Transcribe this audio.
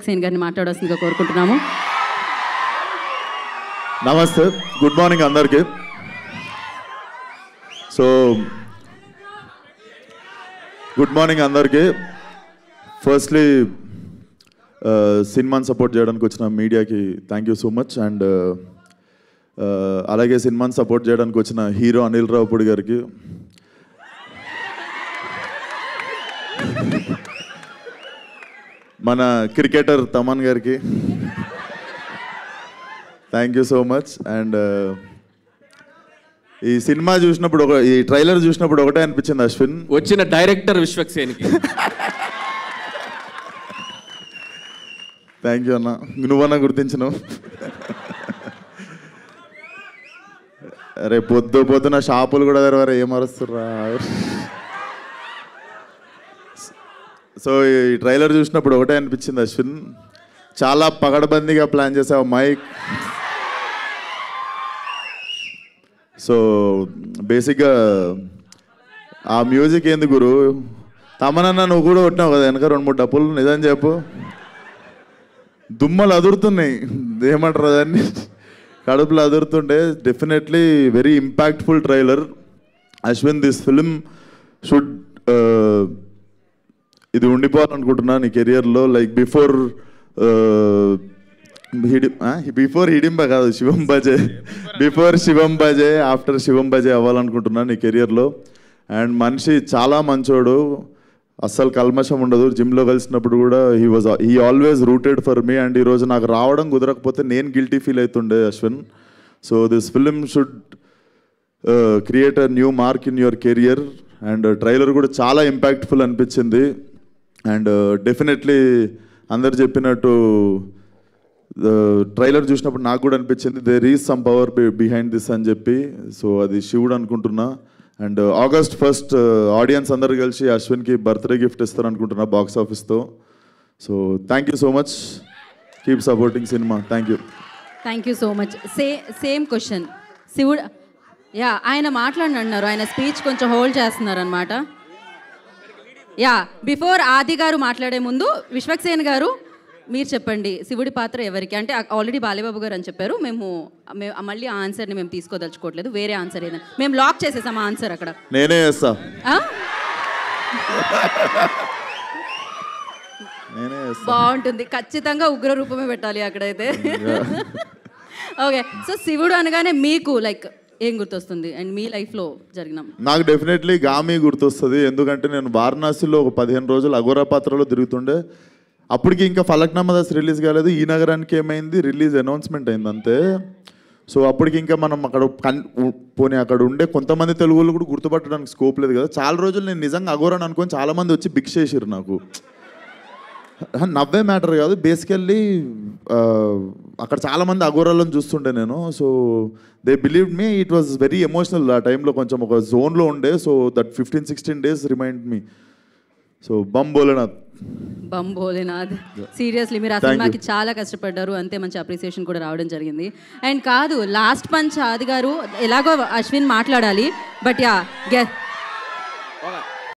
విశ్వక్సేన్ గారిని మాట్లాడాల్సిందిగా కోరుకుంటున్నాము. నమస్తే, గుడ్ మార్నింగ్ అందరికీ. గుడ్ మార్నింగ్ అందరికీ. ఫస్ట్లీ సినిమాని సపోర్ట్ చేయడానికి వచ్చిన మీడియాకి thank you so much. And అలాగే సినిమాని సపోర్ట్ చేయడానికి వచ్చిన హీరో అనిల్ రావుపూడి గారికి, మన క్రికెటర్ తమన్ గారికి thank you so much. And ఈ సినిమా చూసినప్పుడు ఈ ట్రైలర్ చూసినప్పుడు ఒకటే అనిపించింది అశ్విన్, వచ్చిన డైరెక్టర్ విశ్వక్సేన్కి థ్యాంక్ యూ అన్న, నువ్వన్నా గుర్తించినావు. అరే పొద్దున షాపులు కూడా తెరవారు, ఏం అరుస్తుర్రా. సో ఈ ట్రైలర్ చూసినప్పుడు ఒకటే అనిపించింది అశ్విన్, చాలా పగడబందీగా ప్లాన్ చేసావు మైక్. సో బేసిక్గా ఆ మ్యూజిక్ ఏంది గురు, తమనన్నా నువ్వు కూడా కొట్టినావు కదా వెనక 2-3 డప్పులు, నిజం చెప్పు. దుమ్మలు అదురుతున్నాయి, ఏమంటారు దాన్ని, కడుపులు అదురుతుండే. Definitely very impactful trailer. Ashwin, this film should ఇది ఉండిపోవాలనుకుంటున్నా నీ కెరియర్లో. లైక్ బిఫోర్ హిడింబ కాదు, శివం బజే, బిఫోర్ శివం బజే, ఆఫ్టర్ శివం బజే అవ్వాలనుకుంటున్నా నీ కెరియర్లో. అండ్ మనిషి చాలా మంచోడు, అస్సలు కల్మషం ఉండదు. జిమ్లో కలిసినప్పుడు కూడా he always rooted for me. And ఈరోజు నాకు రావడం కుదరకపోతే నేను గిల్టీ ఫీల్ అవుతుండే Ashwin. So this film should create a new mark in your career. And trailer కూడా చాలా ఇంపాక్ట్ఫుల్ అనిపించింది. అండ్ డెఫినెట్లీ అందరు చెప్పినట్టు ట్రైలర్ చూసినప్పుడు నాకు కూడా అనిపించింది there is some power behind this అని చెప్పి. సో అది శివుడు అనుకుంటున్నా. అండ్ August 1st ఆడియన్స్ అందరు కలిసి అశ్విన్కి బర్త్డే గిఫ్ట్ ఇస్తారు అనుకుంటున్నా బాక్స్ ఆఫీస్తో. So thank you so much, keep supporting cinema. Thank you so much. Same question శివుడు, ఆయన మాట్లాడినారు, ఆయన స్పీచ్ కొంచెం హోల్డ్ చేస్తున్నారు అనమాట. బిఫోర్ ఆది గారు మాట్లాడే ముందు విశ్వక్సేన్ గారు మీరు చెప్పండి, శివుడి పాత్ర ఎవరికి? అంటే ఆల్రెడీ బాలేబాబు గారు అని చెప్పారు. మేము మళ్ళీ ఆ ఆన్సర్ని మేము తీసుకోదలుచుకోవట్లేదు, వేరే ఆన్సర్ ఏదైనా మేము లాక్ చేసేసాం ఆ ఆన్సర్. అక్కడ నేనే చేస్తా. బాగుంటుంది, ఖచ్చితంగా ఉగ్ర రూపమే పెట్టాలి అక్కడైతే. ఓకే, సో శివుడు అనగానే మీకు లైక్ ఏం గుర్తొస్తుంది? అండ్ మీ లైఫ్లో జరిగిన? నాకు డెఫినెట్లీ గామి గుర్తొస్తుంది. ఎందుకంటే నేను వారణాసిలో ఒక 15 రోజులు అఘోరా పాత్రలో తిరుగుతుండే. అప్పటికి ఇంకా ఫలక్నామా దాస్ రిలీజ్ కాలేదు. ఈ నగరానికి ఏమైంది, రిలీజ్ అనౌన్స్మెంట్ అయింది అంతే. సో అప్పటికి ఇంకా మనం అక్కడ పోనీ అక్కడ ఉండే కొంతమంది తెలుగు వాళ్ళు కూడా గుర్తుపట్టడానికి స్కోప్ లేదు కదా. చాలా రోజులు నేను నిజంగా అఘోరాని అనుకొని చాలామంది వచ్చి భిక్ష చేసిరు నాకు. నవ్వే మ్యాటర్ కాదు, బేసికల్లీ అక్కడ చాలామంది అఘోరాలను చూస్తుండే నేను. So they believe me, it was very emotional. ఆ టైంలో కొంచెం ఒక జోన్లో ఉండే. So that 15-16 days remind me. So Bam Bholenath. Seriously మీరు ఆ సినిమాకి చాలా కష్టపడ్డారు, అంతే మంచి అప్రిసియేషన్ కూడా రావడం జరిగింది. అండ్ కాదు, లాస్ట్ పంచ్ ఆది గారు ఎలాగో అశ్విన్ మాట్లాడాలి, బట్